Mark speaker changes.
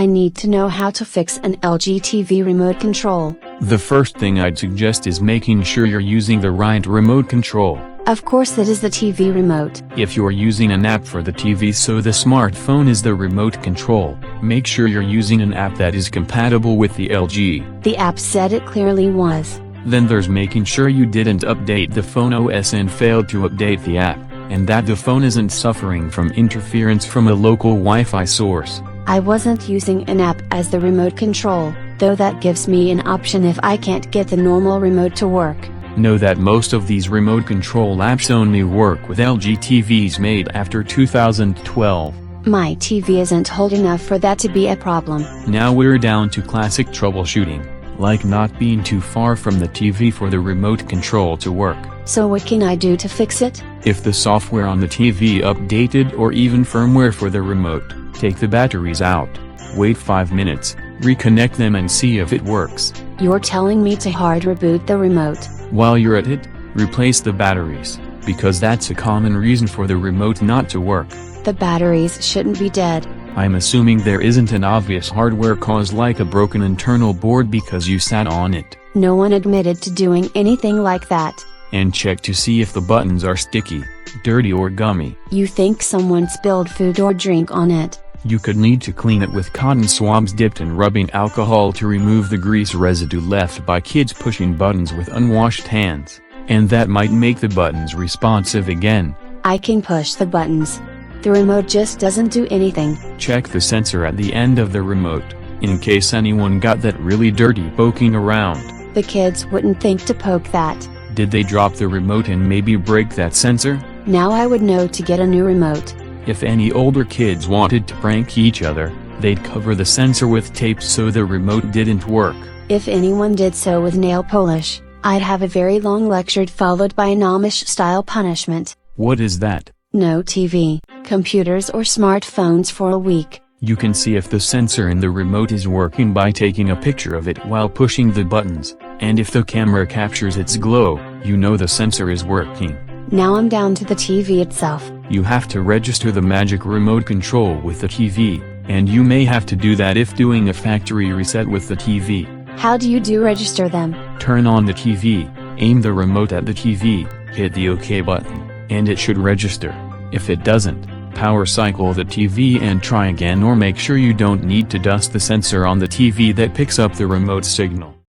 Speaker 1: I need to know how to fix an LG TV remote control.
Speaker 2: The first thing I'd suggest is making sure you're using the right remote control.
Speaker 1: Of course it is the TV remote.
Speaker 2: If you're using an app for the TV so the smartphone is the remote control, make sure you're using an app that is compatible with the LG.
Speaker 1: The app said it clearly was.
Speaker 2: Then there's making sure you didn't update the phone OS and failed to update the app, and that the phone isn't suffering from interference from a local Wi-Fi source.
Speaker 1: I wasn't using an app as the remote control, though that gives me an option if I can't get the normal remote to work.
Speaker 2: Know that most of these remote control apps only work with LG TVs made after 2012.
Speaker 1: My TV isn't old enough for that to be a problem.
Speaker 2: Now we're down to classic troubleshooting, like not being too far from the TV for the remote control to work.
Speaker 1: So what can I do to fix it?
Speaker 2: If the software on the TV updated or even firmware for the remote, take the batteries out, wait 5 minutes, reconnect them and see if it works.
Speaker 1: You're telling me to hard reboot the remote?
Speaker 2: While you're at it, replace the batteries, because that's a common reason for the remote not to work.
Speaker 1: The batteries shouldn't be dead.
Speaker 2: I'm assuming there isn't an obvious hardware cause like a broken internal board because you sat on it.
Speaker 1: No one admitted to doing anything like that.
Speaker 2: And check to see if the buttons are sticky, dirty or gummy.
Speaker 1: You think someone spilled food or drink on it?
Speaker 2: You could need to clean it with cotton swabs dipped in rubbing alcohol to remove the grease residue left by kids pushing buttons with unwashed hands, and that might make the buttons responsive again.
Speaker 1: I can push the buttons. The remote just doesn't do anything.
Speaker 2: Check the sensor at the end of the remote, in case anyone got that really dirty poking around.
Speaker 1: The kids wouldn't think to poke that.
Speaker 2: Did they drop the remote and maybe break that sensor?
Speaker 1: Now I would know to get a new remote.
Speaker 2: If any older kids wanted to prank each other, they'd cover the sensor with tape so the remote didn't work.
Speaker 1: If anyone did so with nail polish, I'd have a very long lecture followed by an Amish-style punishment.
Speaker 2: What is that?
Speaker 1: No TV, computers or smartphones for a week.
Speaker 2: You can see if the sensor in the remote is working by taking a picture of it while pushing the buttons, and if the camera captures its glow, you know the sensor is working.
Speaker 1: Now I'm down to the TV itself.
Speaker 2: You have to register the magic remote control with the TV, and you may have to do that if doing a factory reset with the TV.
Speaker 1: How do you register them?
Speaker 2: Turn on the TV, aim the remote at the TV, hit the OK button, and it should register. If it doesn't, power cycle the TV and try again, or make sure you don't need to dust the sensor on the TV that picks up the remote signal.